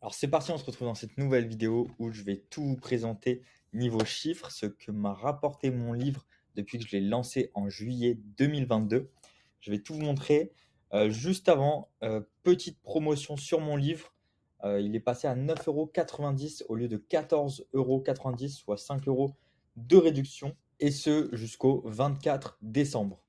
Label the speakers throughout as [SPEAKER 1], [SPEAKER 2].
[SPEAKER 1] Alors c'est parti, on se retrouve dans cette nouvelle vidéo où je vais tout vous présenter niveau chiffres, ce que m'a rapporté mon livre depuis que je l'ai lancé en juillet 2022. Je vais tout vous montrer. Juste avant, petite promotion sur mon livre. Il est passé à 9,90 € au lieu de 14,90 €, soit 5 euros de réduction, et ce jusqu'au 24 décembre.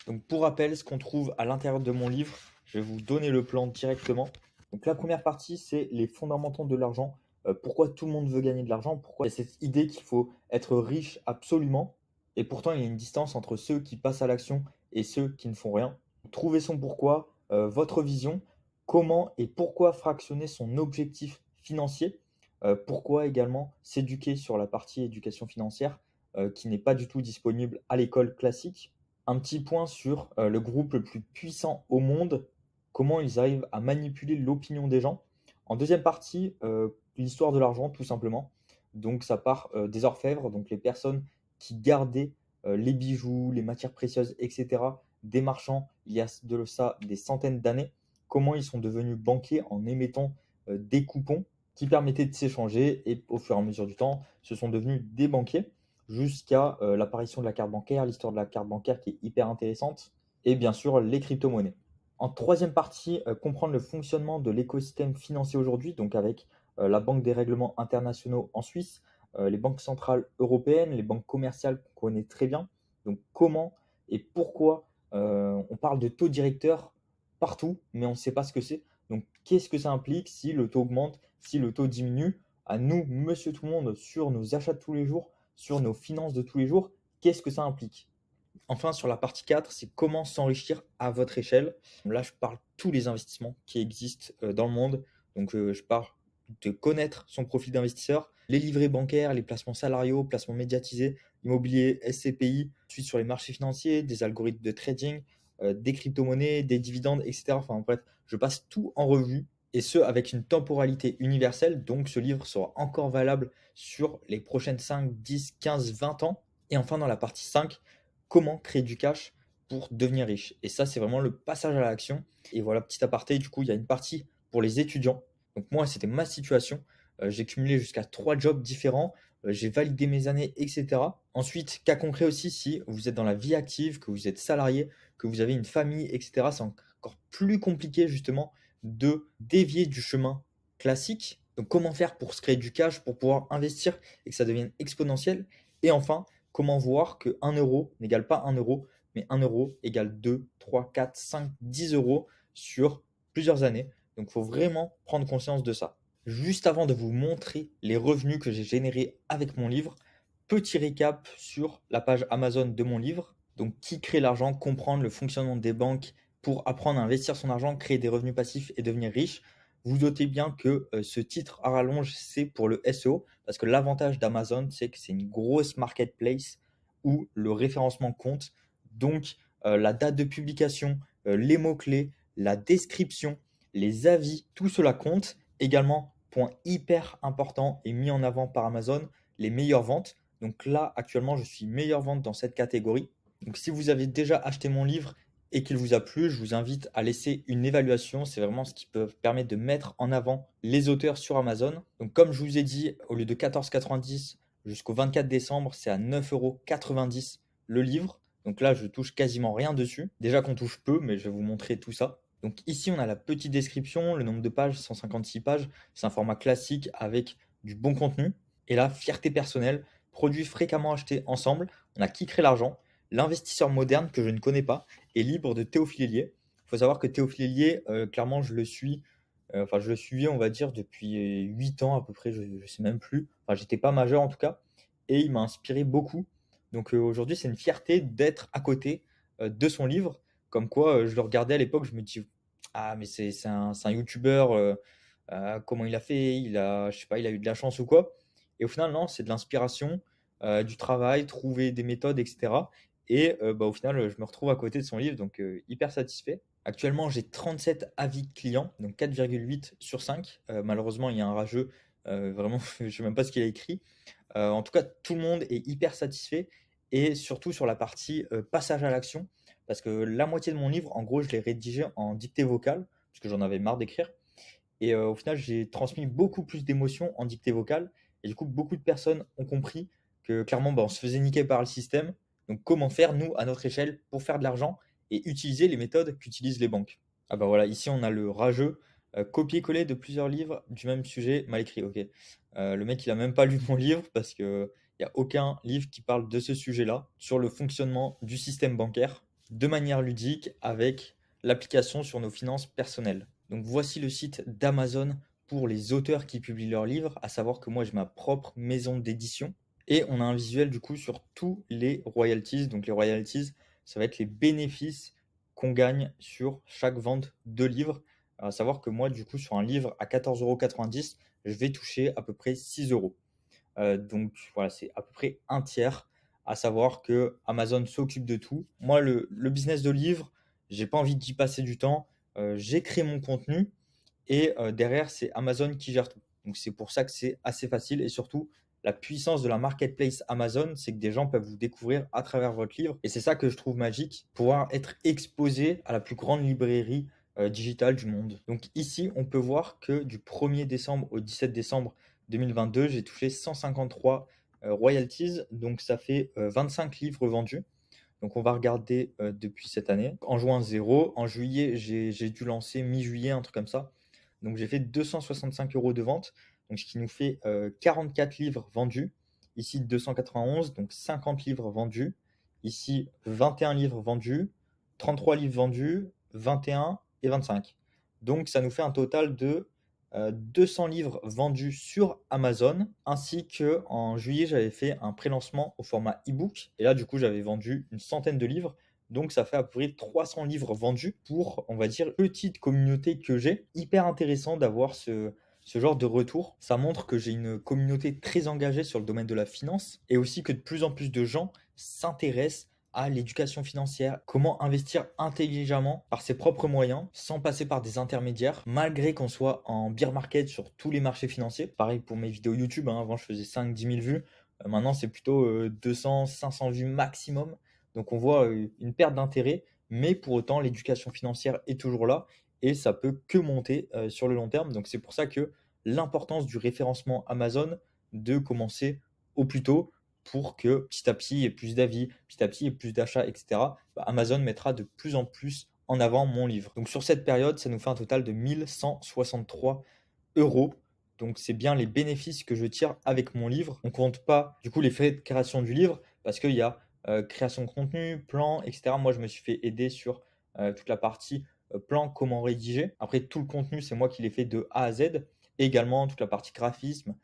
[SPEAKER 1] Donc pour rappel, ce qu'on trouve à l'intérieur de mon livre, je vais vous donner le plan directement. Donc la première partie, c'est les fondamentaux de l'argent. Pourquoi tout le monde veut gagner de l'argent? Pourquoi il y a cette idée qu'il faut être riche absolument? Et pourtant, il y a une distance entre ceux qui passent à l'action et ceux qui ne font rien. Trouver son pourquoi, votre vision, comment et pourquoi fractionner son objectif financier. Pourquoi également s'éduquer sur la partie éducation financière qui n'est pas du tout disponible à l'école classique. Un petit point sur le groupe le plus puissant au monde, comment ils arrivent à manipuler l'opinion des gens. En deuxième partie, l'histoire de l'argent, tout simplement. Donc ça part des orfèvres, donc les personnes qui gardaient les bijoux, les matières précieuses, etc., des marchands il y a de ça des centaines d'années, comment ils sont devenus banquiers en émettant des coupons qui permettaient de s'échanger et au fur et à mesure du temps, se sont devenus des banquiers jusqu'à l'apparition de la carte bancaire, l'histoire de la carte bancaire qui est hyper intéressante, et bien sûr les crypto-monnaies. En troisième partie, comprendre le fonctionnement de l'écosystème financier aujourd'hui, donc avec la Banque des règlements internationaux en Suisse, les banques centrales européennes, les banques commerciales qu'on connaît très bien. Donc comment et pourquoi on parle de taux directeur partout, mais on ne sait pas ce que c'est. Donc qu'est-ce que ça implique si le taux augmente, si le taux diminue? À nous, monsieur tout le monde, sur nos achats de tous les jours, sur nos finances de tous les jours, qu'est-ce que ça implique? Enfin, sur la partie 4, c'est comment s'enrichir à votre échelle. Là, je parle de tous les investissements qui existent dans le monde. Donc, je parle de connaître son profil d'investisseur, les livrets bancaires, les placements salariaux, placements médiatisés, immobilier, SCPI, ensuite sur les marchés financiers, des algorithmes de trading, des crypto-monnaies, des dividendes, etc. Enfin, en fait, je passe tout en revue et ce avec une temporalité universelle. Donc, ce livre sera encore valable sur les prochaines 5, 10, 15, 20 ans. Et enfin, dans la partie 5, comment créer du cash pour devenir riche. Et ça, c'est vraiment le passage à l'action. Et voilà, petit aparté, du coup, il y a une partie pour les étudiants. Donc moi, c'était ma situation. J'ai cumulé jusqu'à 3 jobs différents. J'ai validé mes années, etc. Ensuite, cas concret aussi, si vous êtes dans la vie active, que vous êtes salarié, que vous avez une famille, etc., c'est encore plus compliqué justement de dévier du chemin classique. Donc comment faire pour se créer du cash, pour pouvoir investir et que ça devienne exponentiel. Et enfin, comment voir que 1 € n'égale pas 1 €, mais 1 € égale 2, 3, 4, 5, 10 € sur plusieurs années. Donc, il faut vraiment prendre conscience de ça. Juste avant de vous montrer les revenus que j'ai générés avec mon livre, petit récap sur la page Amazon de mon livre. Donc, qui crée l'argent, comprendre le fonctionnement des banques pour apprendre à investir son argent, créer des revenus passifs et devenir riche. Vous notez bien que ce titre à rallonge, c'est pour le SEO, parce que l'avantage d'Amazon, c'est que c'est une grosse marketplace où le référencement compte. Donc, la date de publication, les mots-clés, la description, les avis, tout cela compte. Également, point hyper important et mis en avant par Amazon, les meilleures ventes. Donc là, actuellement, je suis meilleure vente dans cette catégorie. Donc si vous avez déjà acheté mon livre et qu'il vous a plu, je vous invite à laisser une évaluation. C'est vraiment ce qui peut permettre de mettre en avant les auteurs sur Amazon. Donc comme je vous ai dit, au lieu de 14,90 jusqu'au 24 décembre, c'est à 9,90 € le livre. Donc là, je touche quasiment rien dessus. Déjà qu'on touche peu, mais je vais vous montrer tout ça. Donc ici, on a la petite description, le nombre de pages, 156 pages. C'est un format classique avec du bon contenu. Et là, fierté personnelle, produits fréquemment achetés ensemble. On a qui crée l'argent, l'investisseur moderne que je ne connais pas, et libre de Théophile Hélier. Il faut savoir que Théophile Hélier, clairement, je le suis. Enfin, je le suivais, on va dire, depuis 8 ans à peu près, je ne sais même plus. Enfin, j'étais pas majeur en tout cas. Et il m'a inspiré beaucoup. Donc aujourd'hui, c'est une fierté d'être à côté de son livre. Comme quoi, je le regardais à l'époque, je me dis, ah, mais c'est un youtubeur, comment il a fait? Je sais pas, il a eu de la chance ou quoi? Et au final, non, c'est de l'inspiration, du travail, trouver des méthodes, etc. Et bah, au final, je me retrouve à côté de son livre, donc hyper satisfait. Actuellement, j'ai 37 avis clients, donc 4,8 sur 5. Malheureusement, il y a un rageux, vraiment, je ne sais même pas ce qu'il a écrit. En tout cas, tout le monde est hyper satisfait et surtout sur la partie passage à l'action, parce que la moitié de mon livre, en gros, je l'ai rédigé en dictée vocale, parce que j'en avais marre d'écrire. Et au final, j'ai transmis beaucoup plus d'émotions en dictée vocale. Et du coup, beaucoup de personnes ont compris que clairement, bah, on se faisait niquer par le système. Donc, comment faire, nous, à notre échelle, pour faire de l'argent et utiliser les méthodes qu'utilisent les banques. Ah bah voilà, ici, on a le rageux. Copier-coller de plusieurs livres du même sujet, mal écrit, ok. Le mec, il a même pas lu mon livre parce que il n'y a aucun livre qui parle de ce sujet-là, sur le fonctionnement du système bancaire, de manière ludique, avec l'application sur nos finances personnelles. Donc voici le site d'Amazon pour les auteurs qui publient leurs livres, à savoir que moi j'ai ma propre maison d'édition. Et on a un visuel du coup sur tous les royalties. Donc les royalties, ça va être les bénéfices qu'on gagne sur chaque vente de livres. À savoir que moi, du coup, sur un livre à 14,90 €, je vais toucher à peu près 6 euros. Donc voilà, c'est à peu près un tiers. À savoir que Amazon s'occupe de tout. Moi, le business de livre, j'ai pas envie d'y passer du temps. J'ai créé mon contenu et derrière, c'est Amazon qui gère tout. Donc c'est pour ça que c'est assez facile et surtout, la puissance de la marketplace Amazon, c'est que des gens peuvent vous découvrir à travers votre livre. Et c'est ça que je trouve magique, pouvoir être exposé à la plus grande librairie digitale du monde. Donc ici, on peut voir que du 1er décembre au 17 décembre 2022, j'ai touché 153 royalties. Donc ça fait 25 livres vendus. Donc on va regarder depuis cette année. En juin, 0. En juillet, j'ai dû lancer mi-juillet, un truc comme ça. Donc j'ai fait 265 € de vente, donc ce qui nous fait 44 livres vendus. Ici 291, donc 50 livres vendus. Ici 21 livres vendus, 33 livres vendus, 21 et 25. Donc ça nous fait un total de 200 livres vendus sur Amazon, ainsi que en juillet j'avais fait un pré-lancement au format e-book. Et là du coup j'avais vendu une centaine de livres. Donc ça fait à peu près 300 livres vendus pour, on va dire, petite communauté que j'ai. Hyper intéressant d'avoir ce genre de retour. Ça montre que j'ai une communauté très engagée sur le domaine de la finance et aussi que de plus en plus de gens s'intéressent à l'éducation financière, comment investir intelligemment par ses propres moyens, sans passer par des intermédiaires, malgré qu'on soit en bear market sur tous les marchés financiers. Pareil pour mes vidéos YouTube, hein. Avant je faisais 5-10 000 vues, maintenant c'est plutôt 200-500 vues maximum. Donc on voit une perte d'intérêt, mais pour autant l'éducation financière est toujours là et ça peut que monter sur le long terme. Donc c'est pour ça que l'importance du référencement Amazon, de commencer au plus tôt pour que petit à petit il y ait plus d'avis, petit à petit il y ait plus d'achats, etc. Bah, Amazon mettra de plus en plus en avant mon livre. Donc sur cette période, ça nous fait un total de 1163 euros. Donc c'est bien les bénéfices que je tire avec mon livre. On ne compte pas du coup les frais de création du livre parce qu'il y a création de contenu, plan, etc. Moi je me suis fait aider sur toute la partie plan, comment rédiger. Après tout le contenu, c'est moi qui l'ai fait de A à Z. Et également toute la partie graphisme,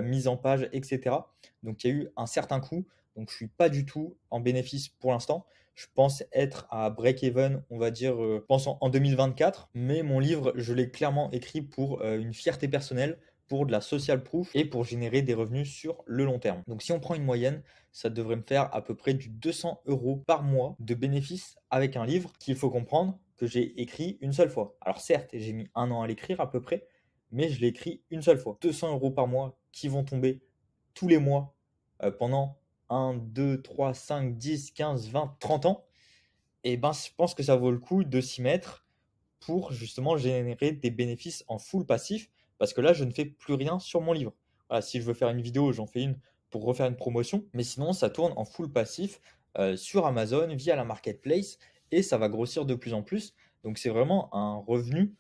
[SPEAKER 1] mise en page, etc. Donc il y a eu un certain coût. Donc je ne suis pas du tout en bénéfice pour l'instant. Je pense être à break-even, on va dire, je pense en 2024. Mais mon livre, je l'ai clairement écrit pour une fierté personnelle, pour de la social proof et pour générer des revenus sur le long terme. Donc si on prend une moyenne, ça devrait me faire à peu près du 200 € par mois de bénéfices avec un livre qu'il faut comprendre que j'ai écrit une seule fois. Alors certes, j'ai mis 1 an à l'écrire à peu près, mais je l'ai écrit une seule fois. 200 € par mois qui vont tomber tous les mois pendant 1, 2, 3, 5, 10, 15, 20, 30 ans. Et ben, je pense que ça vaut le coup de s'y mettre pour justement générer des bénéfices en full passif, parce que là, je ne fais plus rien sur mon livre. Voilà, si je veux faire une vidéo, j'en fais une pour refaire une promotion, mais sinon, ça tourne en full passif sur Amazon via la marketplace et ça va grossir de plus en plus. Donc, c'est vraiment un revenu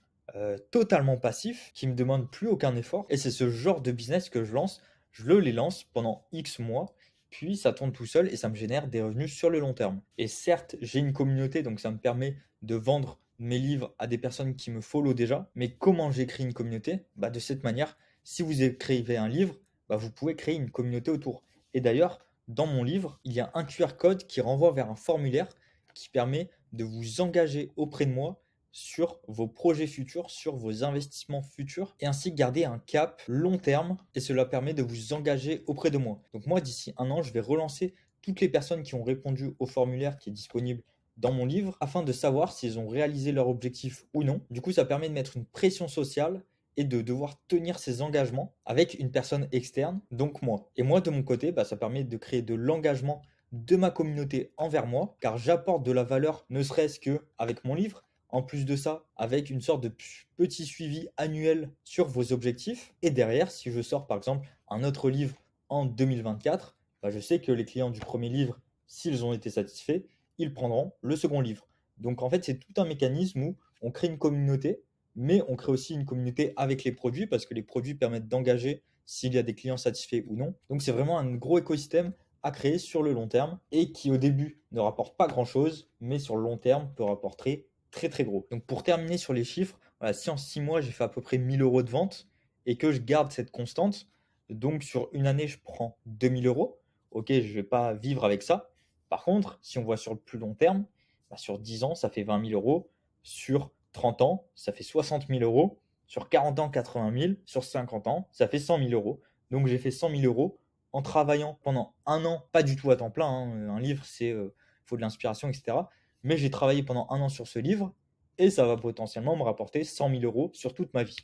[SPEAKER 1] totalement passif qui me demande plus aucun effort. Et c'est ce genre de business que je lance. Je les lance pendant X mois, puis ça tourne tout seul et ça me génère des revenus sur le long terme. Et certes, j'ai une communauté, donc ça me permet de vendre mes livres à des personnes qui me follow déjà. Mais comment j'écris une communauté? Bah, de cette manière, si vous écrivez un livre, bah, vous pouvez créer une communauté autour. Et d'ailleurs, dans mon livre, il y a un QR code qui renvoie vers un formulaire qui permet de vous engager auprès de moi sur vos projets futurs, sur vos investissements futurs et ainsi garder un cap long terme et cela permet de vous engager auprès de moi. Donc moi, d'ici un an, je vais relancer toutes les personnes qui ont répondu au formulaire qui est disponible dans mon livre afin de savoir s'ils ont réalisé leur objectif ou non. Du coup, ça permet de mettre une pression sociale et de devoir tenir ses engagements avec une personne externe, donc moi. Et moi, de mon côté, bah, ça permet de créer de l'engagement de ma communauté envers moi, car j'apporte de la valeur, ne serait-ce que avec mon livre. En plus de ça, avec une sorte de petit suivi annuel sur vos objectifs. Et derrière, si je sors par exemple un autre livre en 2024, bah, je sais que les clients du premier livre, s'ils ont été satisfaits, ils prendront le second livre. Donc en fait, c'est tout un mécanisme où on crée une communauté, mais on crée aussi une communauté avec les produits parce que les produits permettent d'engager s'il y a des clients satisfaits ou non. Donc c'est vraiment un gros écosystème à créer sur le long terme et qui au début ne rapporte pas grand-chose, mais sur le long terme peut rapporter très très gros. Donc pour terminer sur les chiffres, voilà, si en 6 mois j'ai fait à peu près 1000 euros de vente et que je garde cette constante, donc sur une année je prends 2000 euros, ok, je ne vais pas vivre avec ça. Par contre, si on voit sur le plus long terme, bah, sur 10 ans ça fait 20 000 euros, sur 30 ans ça fait 60 000 euros, sur 40 ans 80 000, sur 50 ans ça fait 100 000 euros. Donc j'ai fait 100 000 euros en travaillant pendant un an, pas du tout à temps plein, hein. Un livre c'est faut de l'inspiration, etc. Mais j'ai travaillé pendant un an sur ce livre et ça va potentiellement me rapporter 100 000 euros sur toute ma vie.